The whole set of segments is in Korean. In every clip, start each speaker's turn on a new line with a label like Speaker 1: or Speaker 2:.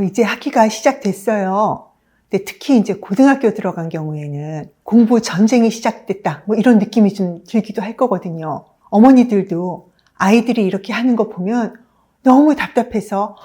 Speaker 1: 이제 학기가 시작됐어요. 근데 특히 이제 고등학교 들어간 경우에는 공부 전쟁이 시작됐다. 뭐 이런 느낌이 좀 들기도 할 거거든요. 어머니들도 아이들이 이렇게 하는 거 보면 너무 답답해서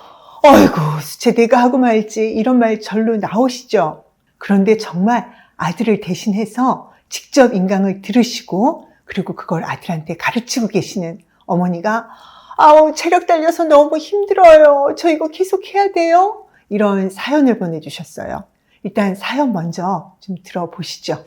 Speaker 1: 어이구, 수채 내가 하고 말지 이런 말 절로 나오시죠. 그런데 정말 아들을 대신해서 직접 인강을 들으시고 그리고 그걸 아들한테 가르치고 계시는 어머니가 아우 체력 딸려서 너무 힘들어요. 저 이거 계속 해야 돼요. 이런 사연을 보내주셨어요. 일단 사연 먼저 좀 들어보시죠.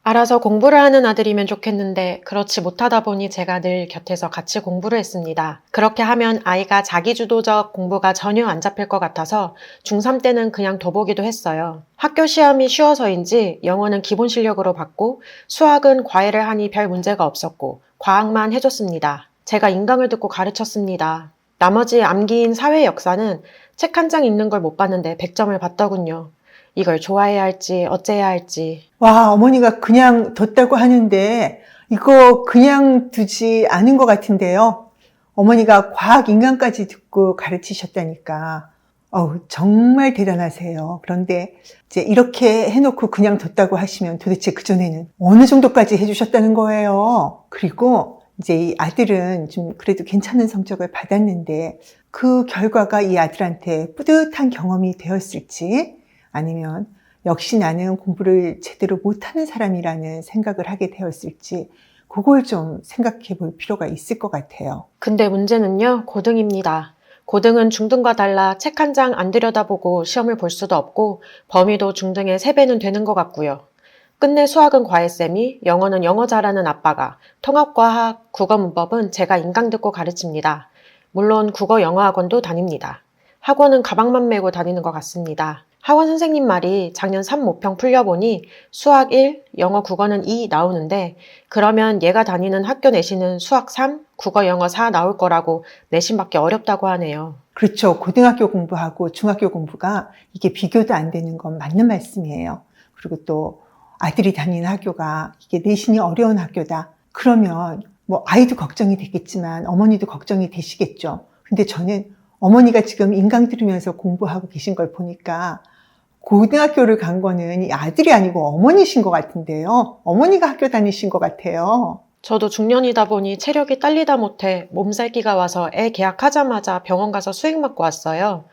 Speaker 2: 알아서 공부를 하는 아들이면 좋겠는데 그렇지 못하다 보니 제가 늘 곁에서 같이 공부를 했습니다. 그렇게 하면 아이가 자기주도적 공부가 전혀 안 잡힐 것 같아서 중3 때는 그냥 둬보기도 했어요. 학교 시험이 쉬워서인지 영어는 기본 실력으로 받고 수학은 과외를 하니 별 문제가 없었고 과학만 해줬습니다. 제가 인강을 듣고 가르쳤습니다. 나머지 암기인 사회 역사는 책 한 장 읽는 걸 못 봤는데 100점을 받더군요. 이걸 좋아해야 할지 어째야 할지.
Speaker 1: 와, 어머니가 그냥 뒀다고 하는데 이거 그냥 두지 않은 것 같은데요. 어머니가 과학 인강까지 듣고 가르치셨다니까 정말 대단하세요. 그런데 이제 이렇게 해놓고 그냥 뒀다고 하시면 도대체 그전에는 어느 정도까지 해주셨다는 거예요. 그리고 이제 이 아들은 좀 그래도 괜찮은 성적을 받았는데 그 결과가 이 아들한테 뿌듯한 경험이 되었을지 아니면 역시 나는 공부를 제대로 못하는 사람이라는 생각을 하게 되었을지 그걸 좀 생각해 볼 필요가 있을 것 같아요.
Speaker 2: 근데 문제는요, 고등입니다. 고등은 중등과 달라 책 한 장 안 들여다보고 시험을 볼 수도 없고 범위도 중등의 3배는 되는 것 같고요. 끝내 수학은 과외쌤이, 영어는 영어 잘하는 아빠가, 통합과학, 국어문법은 제가 인강 듣고 가르칩니다. 물론 국어 영어 학원도 다닙니다. 학원은 가방만 메고 다니는 것 같습니다. 학원 선생님 말이 작년 3모평 풀려보니 수학 1, 영어 국어는 2 나오는데 그러면 얘가 다니는 학교 내신은 수학 3, 국어 영어 4 나올 거라고 내신 받기 어렵다고 하네요.
Speaker 1: 그렇죠. 고등학교 공부하고 중학교 공부가 이게 비교도 안 되는 건 맞는 말씀이에요. 그리고 또 아들이 다니는 학교가 이게 내신이 어려운 학교다. 그러면 뭐 아이도 걱정이 되겠지만 어머니도 걱정이 되시겠죠. 근데 저는 어머니가 지금 인강 들으면서 공부하고 계신 걸 보니까 고등학교를 간 거는 이 아들이 아니고 어머니신 것 같은데요. 어머니가 학교 다니신 것 같아요.
Speaker 2: 저도 중년이다 보니 체력이 딸리다 못해 몸살기가 와서 애 개학하자마자 병원 가서 수액 맞고 왔어요.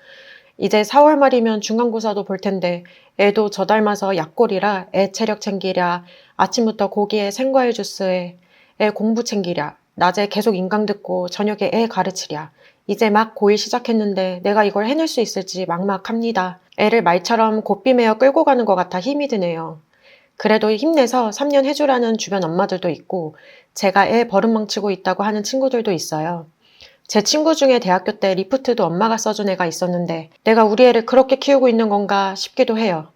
Speaker 2: 이제 4월 말이면 중간고사도 볼 텐데 애도 저 닮아서 약골이라 애 체력 챙기랴, 아침부터 고기에 생과일 주스에 애 공부 챙기랴, 낮에 계속 인강 듣고 저녁에 애 가르치랴. 이제 막 고1 시작했는데 내가 이걸 해낼 수 있을지 막막합니다. 애를 말처럼 고삐매어 끌고 가는 것 같아 힘이 드네요. 그래도 힘내서 3년 해주라는 주변 엄마들도 있고 제가 애 버릇망치고 있다고 하는 친구들도 있어요. 제 친구 중에 대학교 때 리프트도 엄마가 써준 애가 있었는데 내가 우리 애를 그렇게 키우고 있는 건가 싶기도 해요.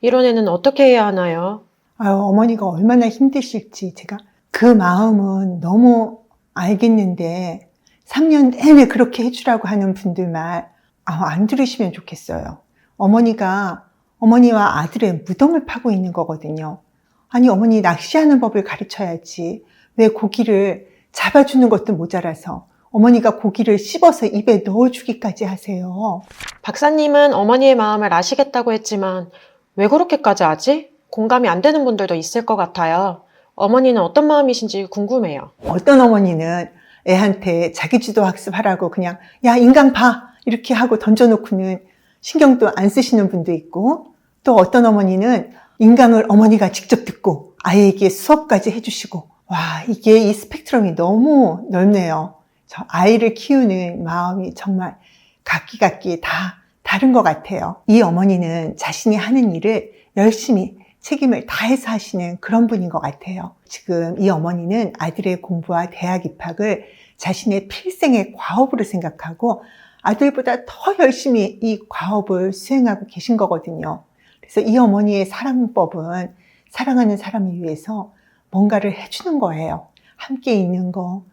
Speaker 2: 이런 애는 어떻게 해야 하나요?
Speaker 1: 어머니가 얼마나 힘드실지 제가 그 마음은 너무 알겠는데 3년 내내 그렇게 해주라고 하는 분들 말 안 들으시면 좋겠어요. 어머니와 아들의 무덤을 파고 있는 거거든요. 아니 어머니 낚시하는 법을 가르쳐야지 왜 고기를 잡아주는 것도 모자라서 어머니가 고기를 씹어서 입에 넣어주기까지 하세요.
Speaker 2: 박사님은 어머니의 마음을 아시겠다고 했지만 왜 그렇게까지 하지? 공감이 안 되는 분들도 있을 것 같아요. 어머니는 어떤 마음이신지 궁금해요.
Speaker 1: 어떤 어머니는 애한테 자기주도 학습하라고 그냥 야 인강 봐 이렇게 하고 던져놓고는 신경도 안 쓰시는 분도 있고 또 어떤 어머니는 인강을 어머니가 직접 듣고 아이에게 수업까지 해주시고 와 이게 이 스펙트럼이 너무 넓네요. 저 아이를 키우는 마음이 정말 각기 다 다른 것 같아요. 이 어머니는 자신이 하는 일을 열심히 책임을 다해서 하시는 그런 분인 것 같아요. 지금 이 어머니는 아들의 공부와 대학 입학을 자신의 필생의 과업으로 생각하고 아들보다 더 열심히 이 과업을 수행하고 계신 거거든요. 그래서 이 어머니의 사랑법은 사랑하는 사람을 위해서 뭔가를 해주는 거예요. 함께 있는 거,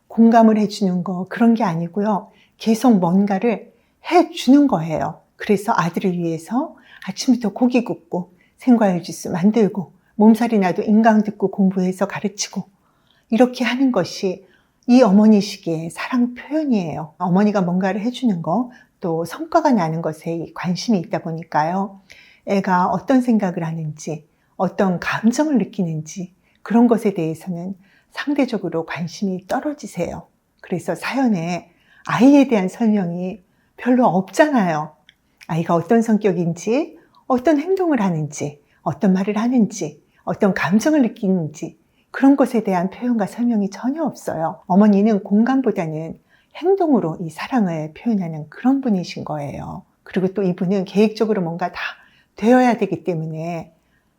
Speaker 1: 공감을 해주는 거 그런 게 아니고요. 계속 뭔가를 해주는 거예요. 그래서 아들을 위해서 아침부터 고기 굽고 생과일 주스 만들고 몸살이 나도 인강 듣고 공부해서 가르치고 이렇게 하는 것이 이 어머니식의 사랑 표현이에요. 어머니가 뭔가를 해주는 거, 또 성과가 나는 것에 관심이 있다 보니까요. 애가 어떤 생각을 하는지, 어떤 감정을 느끼는지 그런 것에 대해서는 상대적으로 관심이 떨어지세요. 그래서 사연에 아이에 대한 설명이 별로 없잖아요. 아이가 어떤 성격인지, 어떤 행동을 하는지, 어떤 말을 하는지, 어떤 감정을 느끼는지 그런 것에 대한 표현과 설명이 전혀 없어요. 어머니는 공감보다는 행동으로 이 사랑을 표현하는 그런 분이신 거예요. 그리고 또 이분은 계획적으로 뭔가 다 되어야 되기 때문에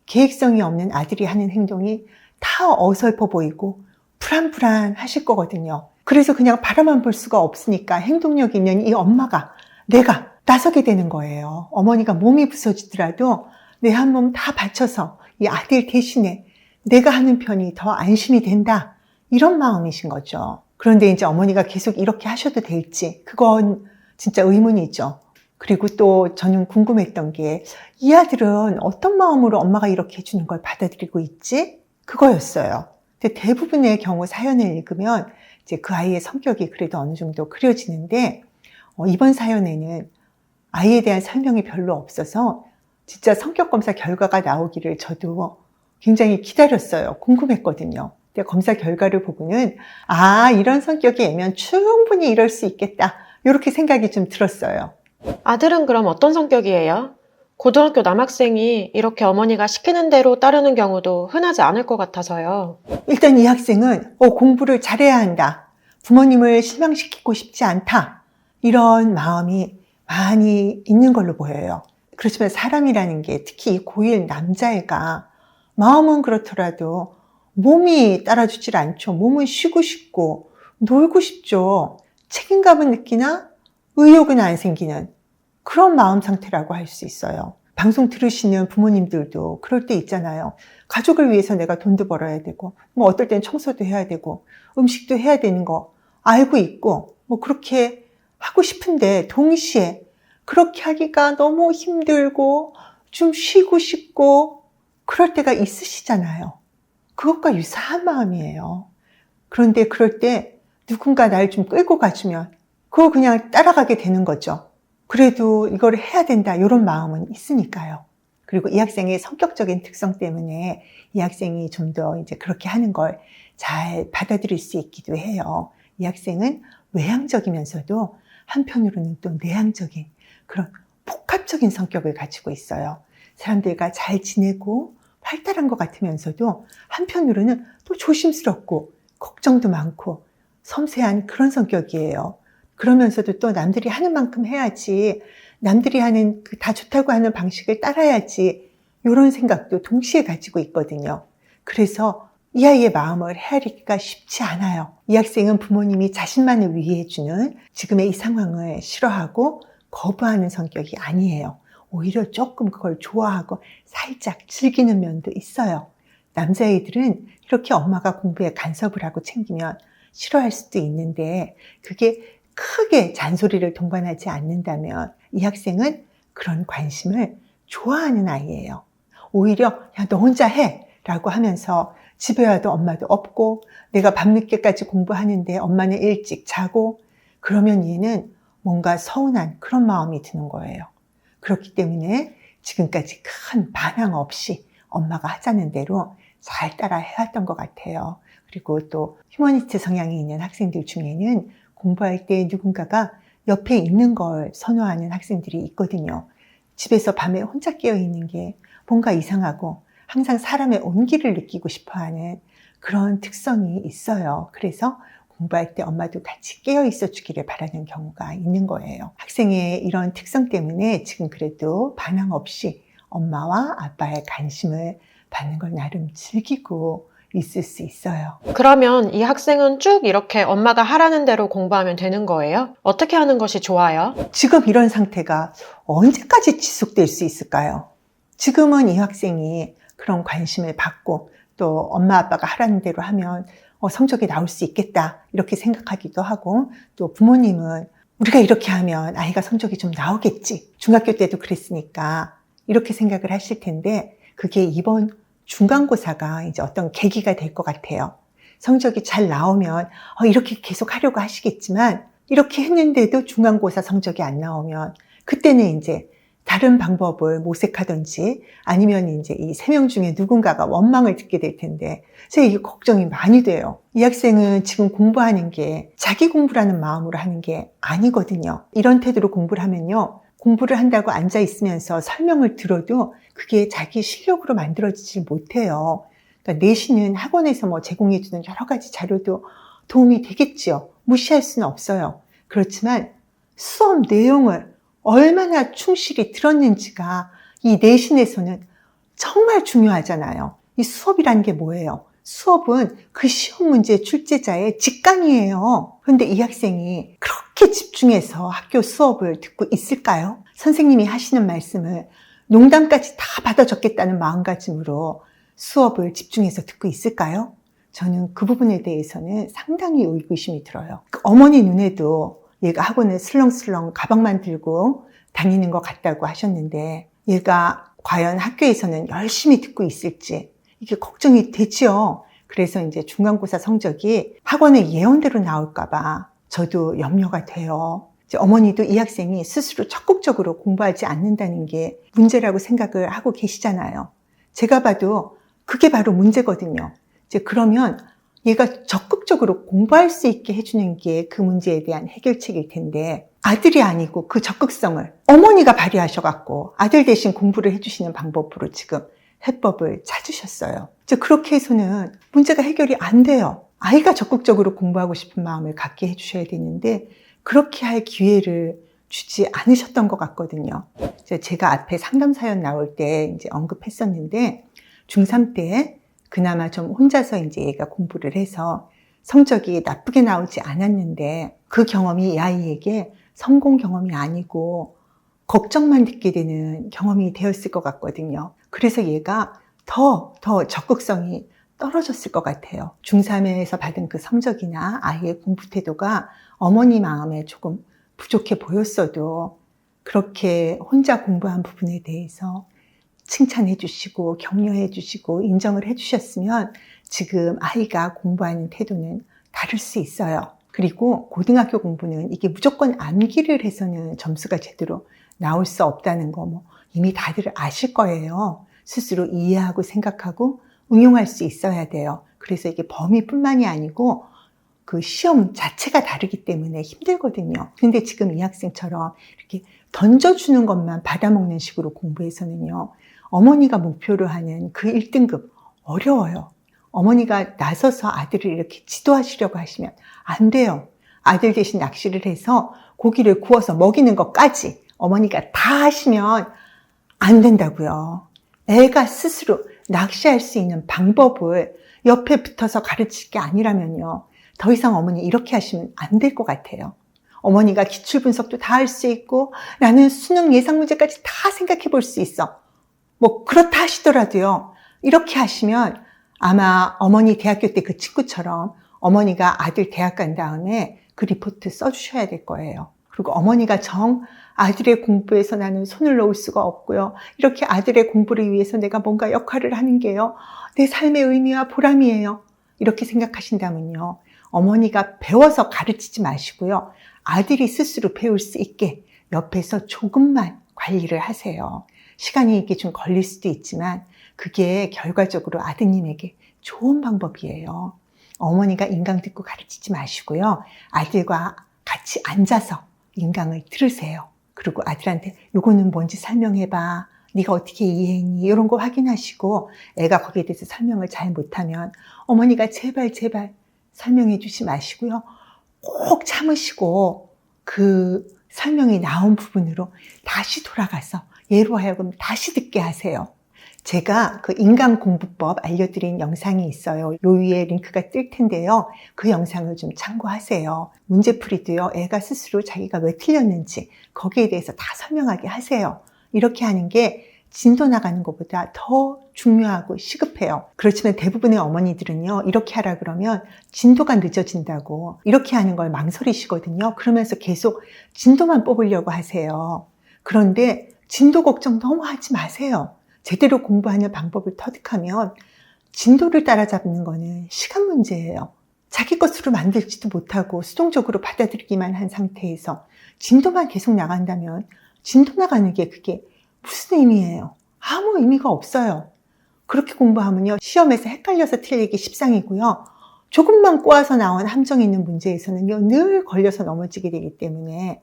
Speaker 1: 계획성이 없는 아들이 하는 행동이 다 어설퍼 보이고 불안불안하실 거거든요. 그래서 그냥 바라만 볼 수가 없으니까 행동력 있는 이 엄마가 내가 나서게 되는 거예요. 어머니가 몸이 부서지더라도 내 한 몸 다 바쳐서 이 아들 대신에 내가 하는 편이 더 안심이 된다. 이런 마음이신 거죠. 그런데 이제 어머니가 계속 이렇게 하셔도 될지 그건 진짜 의문이죠. 그리고 또 저는 궁금했던 게 이 아들은 어떤 마음으로 엄마가 이렇게 해주는 걸 받아들이고 있지? 그거였어요. 근데 대부분의 경우 사연을 읽으면 이제 그 아이의 성격이 그래도 어느 정도 그려지는데 이번 사연에는 아이에 대한 설명이 별로 없어서 진짜 성격 검사 결과가 나오기를 저도 굉장히 기다렸어요. 궁금했거든요. 근데 검사 결과를 보고는 이런 성격이면 충분히 이럴 수 있겠다. 이렇게 생각이 좀 들었어요.
Speaker 2: 아들은 그럼 어떤 성격이에요? 고등학교 남학생이 이렇게 어머니가 시키는 대로 따르는 경우도 흔하지 않을 것 같아서요.
Speaker 1: 일단 이 학생은 공부를 잘해야 한다. 부모님을 실망시키고 싶지 않다. 이런 마음이 많이 있는 걸로 보여요. 그렇지만 사람이라는 게 특히 이 고1 남자애가 마음은 그렇더라도 몸이 따라주질 않죠. 몸은 쉬고 싶고 놀고 싶죠. 책임감은 느끼나 의욕은 안 생기는 그런 마음 상태라고 할 수 있어요. 방송 들으시는 부모님들도 그럴 때 있잖아요. 가족을 위해서 내가 돈도 벌어야 되고 뭐 어떨 땐 청소도 해야 되고 음식도 해야 되는 거 알고 있고 뭐 그렇게 하고 싶은데 동시에 그렇게 하기가 너무 힘들고 좀 쉬고 싶고 그럴 때가 있으시잖아요. 그것과 유사한 마음이에요. 그런데 그럴 때 누군가 날 좀 끌고 가주면 그거 그냥 따라가게 되는 거죠. 그래도 이걸 해야 된다 이런 마음은 있으니까요. 그리고 이 학생의 성격적인 특성 때문에 이 학생이 좀 더 이제 그렇게 하는 걸 잘 받아들일 수 있기도 해요. 이 학생은 외향적이면서도 한편으로는 또 내향적인 그런 복합적인 성격을 가지고 있어요. 사람들과 잘 지내고 활달한 것 같으면서도 한편으로는 또 조심스럽고 걱정도 많고 섬세한 그런 성격이에요. 그러면서도 또 남들이 하는 만큼 해야지, 남들이 하는 다 좋다고 하는 방식을 따라야지 이런 생각도 동시에 가지고 있거든요. 그래서 이 아이의 마음을 헤아리기가 쉽지 않아요. 이 학생은 부모님이 자신만을 위해주는 지금의 이 상황을 싫어하고 거부하는 성격이 아니에요. 오히려 조금 그걸 좋아하고 살짝 즐기는 면도 있어요. 남자애들은 이렇게 엄마가 공부에 간섭을 하고 챙기면 싫어할 수도 있는데 그게 크게 잔소리를 동반하지 않는다면 이 학생은 그런 관심을 좋아하는 아이예요. 오히려 야, 너 혼자 해 라고 하면서 집에 와도 엄마도 없고 내가 밤늦게까지 공부하는데 엄마는 일찍 자고 그러면 얘는 뭔가 서운한 그런 마음이 드는 거예요. 그렇기 때문에 지금까지 큰 반항 없이 엄마가 하자는 대로 잘 따라 해왔던 것 같아요. 그리고 또 휴머니스트 성향이 있는 학생들 중에는 공부할 때 누군가가 옆에 있는 걸 선호하는 학생들이 있거든요. 집에서 밤에 혼자 깨어 있는 게 뭔가 이상하고 항상 사람의 온기를 느끼고 싶어하는 그런 특성이 있어요. 그래서 공부할 때 엄마도 같이 깨어 있어 주기를 바라는 경우가 있는 거예요. 학생의 이런 특성 때문에 지금 그래도 반항 없이 엄마와 아빠의 관심을 받는 걸 나름 즐기고 있을 수 있어요.
Speaker 2: 그러면 이 학생은 쭉 이렇게 엄마가 하라는 대로 공부하면 되는 거예요? 어떻게 하는 것이 좋아요?
Speaker 1: 지금 이런 상태가 언제까지 지속될 수 있을까요? 지금은 이 학생이 그런 관심을 받고 또 엄마 아빠가 하라는 대로 하면 성적이 나올 수 있겠다 이렇게 생각하기도 하고 또 부모님은 우리가 이렇게 하면 아이가 성적이 좀 나오겠지 중학교 때도 그랬으니까 이렇게 생각을 하실 텐데 그게 이번 중간고사가 이제 어떤 계기가 될 것 같아요. 성적이 잘 나오면 이렇게 계속 하려고 하시겠지만 이렇게 했는데도 중간고사 성적이 안 나오면 그때는 이제 다른 방법을 모색하든지 아니면 이제 이 3명 중에 누군가가 원망을 듣게 될 텐데 제가 이게 걱정이 많이 돼요. 이 학생은 지금 공부하는 게 자기 공부라는 마음으로 하는 게 아니거든요. 이런 태도로 공부를 하면요. 공부를 한다고 앉아 있으면서 설명을 들어도 그게 자기 실력으로 만들어지지 못해요. 그러니까 내신은 학원에서 뭐 제공해주는 여러 가지 자료도 도움이 되겠지요. 무시할 수는 없어요. 그렇지만 수업 내용을 얼마나 충실히 들었는지가 이 내신에서는 정말 중요하잖아요. 이 수업이라는 게 뭐예요? 수업은 그 시험 문제 출제자의 직감이에요. 그런데 이 학생이 그렇게 집중해서 학교 수업을 듣고 있을까요? 선생님이 하시는 말씀을 농담까지 다 받아 적겠다는 마음가짐으로 수업을 집중해서 듣고 있을까요? 저는 그 부분에 대해서는 상당히 의구심이 들어요. 어머니 눈에도 얘가 학원을 슬렁슬렁 가방만 들고 다니는 것 같다고 하셨는데 얘가 과연 학교에서는 열심히 듣고 있을지 이게 걱정이 되지요. 그래서 이제 중간고사 성적이 학원의 예언대로 나올까 봐 저도 염려가 돼요. 이제 어머니도 이 학생이 스스로 적극적으로 공부하지 않는다는 게 문제라고 생각을 하고 계시잖아요. 제가 봐도 그게 바로 문제거든요. 이제 그러면 얘가 적극적으로 공부할 수 있게 해주는 게 그 문제에 대한 해결책일 텐데 아들이 아니고 그 적극성을 어머니가 발휘하셔갖고 아들 대신 공부를 해주시는 방법으로 지금 해법을 찾으셨어요. 이제 그렇게 해서는 문제가 해결이 안 돼요. 아이가 적극적으로 공부하고 싶은 마음을 갖게 해주셔야 되는데 그렇게 할 기회를 주지 않으셨던 것 같거든요. 제가 앞에 상담 사연 나올 때 이제 언급했었는데 중3 때 그나마 좀 혼자서 이제 얘가 공부를 해서 성적이 나쁘게 나오지 않았는데 그 경험이 이 아이에게 성공 경험이 아니고 걱정만 듣게 되는 경험이 되었을 것 같거든요. 그래서 얘가 더 적극성이 떨어졌을 것 같아요. 중3에서 받은 그 성적이나 아이의 공부 태도가 어머니 마음에 조금 부족해 보였어도 그렇게 혼자 공부한 부분에 대해서 칭찬해 주시고 격려해 주시고 인정을 해 주셨으면 지금 아이가 공부하는 태도는 다를 수 있어요. 그리고 고등학교 공부는 이게 무조건 암기를 해서는 점수가 제대로 나올 수 없다는 거 뭐 이미 다들 아실 거예요. 스스로 이해하고 생각하고 응용할 수 있어야 돼요. 그래서 이게 범위뿐만이 아니고 그 시험 자체가 다르기 때문에 힘들거든요. 근데 지금 이 학생처럼 이렇게 던져주는 것만 받아먹는 식으로 공부해서는요. 어머니가 목표로 하는 그 1등급 어려워요. 어머니가 나서서 아들을 이렇게 지도하시려고 하시면 안 돼요. 아들 대신 낚시를 해서 고기를 구워서 먹이는 것까지 어머니가 다 하시면 안 된다고요. 애가 스스로 낚시할 수 있는 방법을 옆에 붙어서 가르칠 게 아니라면요. 더 이상 어머니 이렇게 하시면 안 될 것 같아요. 어머니가 기출분석도 다 할 수 있고 나는 수능 예상 문제까지 다 생각해 볼 수 있어. 뭐 그렇다 하시더라도요. 이렇게 하시면 아마 어머니 대학교 때 그 친구처럼 어머니가 아들 대학 간 다음에 그 리포트 써주셔야 될 거예요. 그리고 어머니가 아들의 공부에서 나는 손을 놓을 수가 없고요. 이렇게 아들의 공부를 위해서 내가 뭔가 역할을 하는 게요. 내 삶의 의미와 보람이에요. 이렇게 생각하신다면요. 어머니가 배워서 가르치지 마시고요. 아들이 스스로 배울 수 있게 옆에서 조금만 관리를 하세요. 시간이 이게 좀 걸릴 수도 있지만 그게 결과적으로 아드님에게 좋은 방법이에요. 어머니가 인강 듣고 가르치지 마시고요. 아들과 같이 앉아서 인강을 들으세요. 그리고 아들한테 요거는 뭔지 설명해봐. 네가 어떻게 이해했니? 이런 거 확인하시고 애가 거기에 대해서 설명을 잘 못하면 어머니가 제발 설명해 주지 마시고요. 꼭 참으시고 그 설명이 나온 부분으로 다시 돌아가서 얘로 하여금 다시 듣게 하세요. 제가 그 인강공부법 알려드린 영상이 있어요. 요 위에 링크가 뜰 텐데요. 그 영상을 좀 참고하세요. 문제풀이도요. 애가 스스로 자기가 왜 틀렸는지 거기에 대해서 다 설명하게 하세요. 이렇게 하는 게 진도 나가는 것보다 더 중요하고 시급해요. 그렇지만 대부분의 어머니들은요. 이렇게 하라 그러면 진도가 늦어진다고 이렇게 하는 걸 망설이시거든요. 그러면서 계속 진도만 뽑으려고 하세요. 그런데 진도 걱정 너무 하지 마세요. 제대로 공부하는 방법을 터득하면 진도를 따라잡는 거는 시간 문제예요. 자기 것으로 만들지도 못하고 수동적으로 받아들이기만 한 상태에서 진도만 계속 나간다면 진도 나가는 게 그게 무슨 의미예요? 아무 의미가 없어요. 그렇게 공부하면요, 시험에서 헷갈려서 틀리기 십상이고요. 조금만 꼬아서 나온 함정 있는 문제에서는요, 늘 걸려서 넘어지게 되기 때문에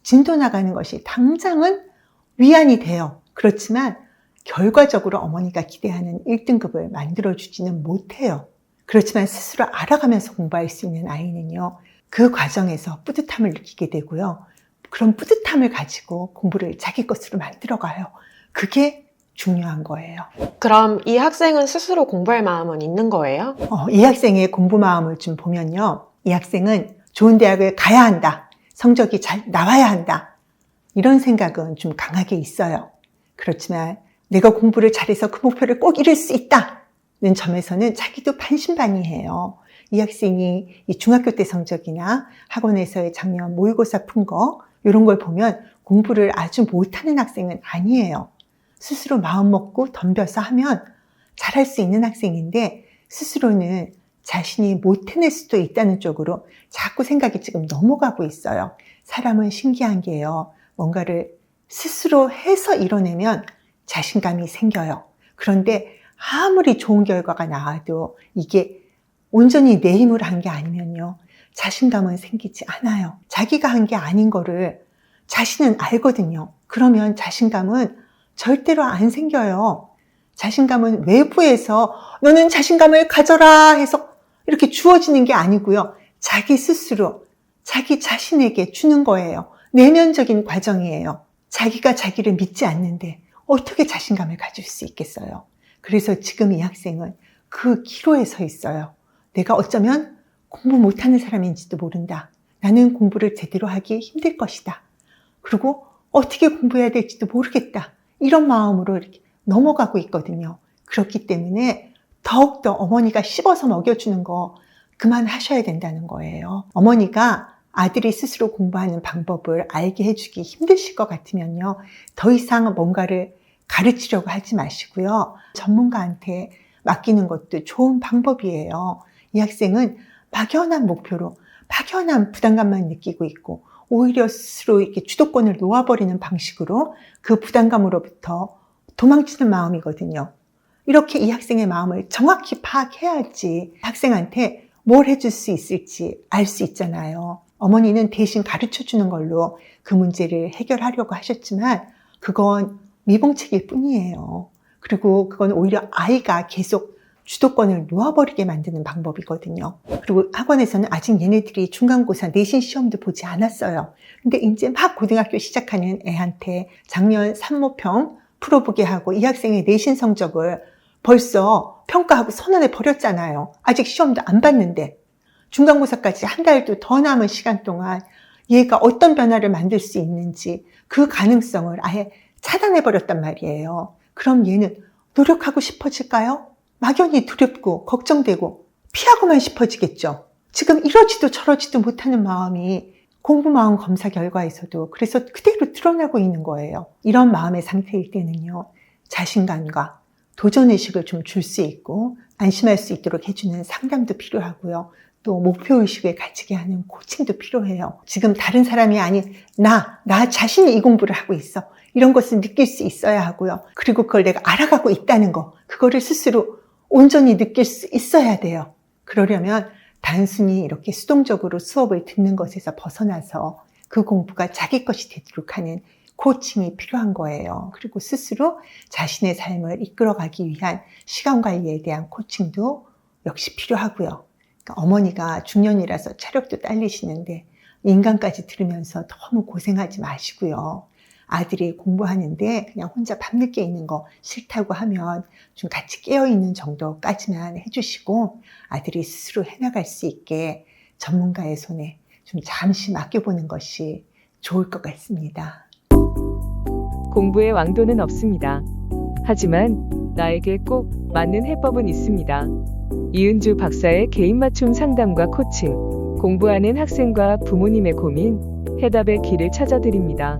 Speaker 1: 진도 나가는 것이 당장은 위안이 돼요. 그렇지만 결과적으로 어머니가 기대하는 1등급을 만들어주지는 못해요. 그렇지만 스스로 알아가면서 공부할 수 있는 아이는요, 그 과정에서 뿌듯함을 느끼게 되고요. 그런 뿌듯함을 가지고 공부를 자기 것으로 만들어가요. 그게 중요한 거예요.
Speaker 2: 그럼 이 학생은 스스로 공부할 마음은 있는 거예요?
Speaker 1: 이 학생의 공부 마음을 좀 보면요. 이 학생은 좋은 대학을 가야 한다. 성적이 잘 나와야 한다. 이런 생각은 좀 강하게 있어요. 그렇지만 내가 공부를 잘해서 그 목표를 꼭 이룰 수 있다는 점에서는 자기도 반신반의해요. 이 학생이 이 중학교 때 성적이나 학원에서의 작년 모의고사 푼 거 이런 걸 보면 공부를 아주 못하는 학생은 아니에요. 스스로 마음 먹고 덤벼서 하면 잘할 수 있는 학생인데 스스로는 자신이 못 해낼 수도 있다는 쪽으로 자꾸 생각이 지금 넘어가고 있어요. 사람은 신기한 게요. 뭔가를 스스로 해서 이뤄내면 자신감이 생겨요. 그런데 아무리 좋은 결과가 나와도 이게 온전히 내 힘으로 한 게 아니면요. 자신감은 생기지 않아요. 자기가 한 게 아닌 거를 자신은 알거든요. 그러면 자신감은 절대로 안 생겨요. 자신감은 외부에서 너는 자신감을 가져라 해서 이렇게 주어지는 게 아니고요. 자기 스스로 자기 자신에게 주는 거예요. 내면적인 과정이에요. 자기가 자기를 믿지 않는데 어떻게 자신감을 가질 수 있겠어요? 그래서 지금 이 학생은 그 기로에 서 있어요. 내가 어쩌면 공부 못하는 사람인지도 모른다. 나는 공부를 제대로 하기 힘들 것이다. 그리고 어떻게 공부해야 될지도 모르겠다. 이런 마음으로 이렇게 넘어가고 있거든요. 그렇기 때문에 더욱더 어머니가 씹어서 먹여주는 거 그만하셔야 된다는 거예요. 어머니가 아들이 스스로 공부하는 방법을 알게 해주기 힘드실 것 같으면요. 더 이상 뭔가를 가르치려고 하지 마시고요. 전문가한테 맡기는 것도 좋은 방법이에요. 이 학생은 막연한 목표로 막연한 부담감만 느끼고 있고 오히려 스스로 이렇게 주도권을 놓아버리는 방식으로 그 부담감으로부터 도망치는 마음이거든요. 이렇게 이 학생의 마음을 정확히 파악해야지 학생한테 뭘 해줄 수 있을지 알 수 있잖아요. 어머니는 대신 가르쳐주는 걸로 그 문제를 해결하려고 하셨지만 그건 미봉책일 뿐이에요. 그리고 그건 오히려 아이가 계속 주도권을 놓아버리게 만드는 방법이거든요. 그리고 학원에서는 아직 얘네들이 중간고사 내신 시험도 보지 않았어요. 근데 이제 막 고등학교 시작하는 애한테 작년 산모평 풀어보게 하고 이 학생의 내신 성적을 벌써 평가하고 선언해 버렸잖아요. 아직 시험도 안 봤는데 중간고사까지 한 달도 더 남은 시간 동안 얘가 어떤 변화를 만들 수 있는지 그 가능성을 아예 차단해 버렸단 말이에요. 그럼 얘는 노력하고 싶어질까요? 막연히 두렵고 걱정되고 피하고만 싶어지겠죠. 지금 이러지도 저러지도 못하는 마음이 공부마음 검사 결과에서도 그래서 그대로 드러나고 있는 거예요. 이런 마음의 상태일 때는요. 자신감과 도전의식을 좀 줄 수 있고 안심할 수 있도록 해주는 상담도 필요하고요. 또 목표의식을 가지게 하는 코칭도 필요해요. 지금 다른 사람이 아닌 나 자신이 이 공부를 하고 있어. 이런 것을 느낄 수 있어야 하고요. 그리고 그걸 내가 알아가고 있다는 거, 그거를 스스로 온전히 느낄 수 있어야 돼요. 그러려면 단순히 이렇게 수동적으로 수업을 듣는 것에서 벗어나서 그 공부가 자기 것이 되도록 하는 코칭이 필요한 거예요. 그리고 스스로 자신의 삶을 이끌어가기 위한 시간 관리에 대한 코칭도 역시 필요하고요. 그러니까 어머니가 중년이라서 체력도 딸리시는데 인강까지 들으면서 너무 고생하지 마시고요. 아들이 공부하는데 그냥 혼자 밤늦게 있는 거 싫다고 하면 좀 같이 깨어있는 정도까지만 해주시고 아들이 스스로 해나갈 수 있게 전문가의 손에 좀 잠시 맡겨보는 것이 좋을 것 같습니다.
Speaker 3: 공부의 왕도는 없습니다. 하지만 나에게 꼭 맞는 해법은 있습니다. 이은주 박사의 개인 맞춤 상담과 코칭, 공부하는 학생과 부모님의 고민, 해답의 길을 찾아드립니다.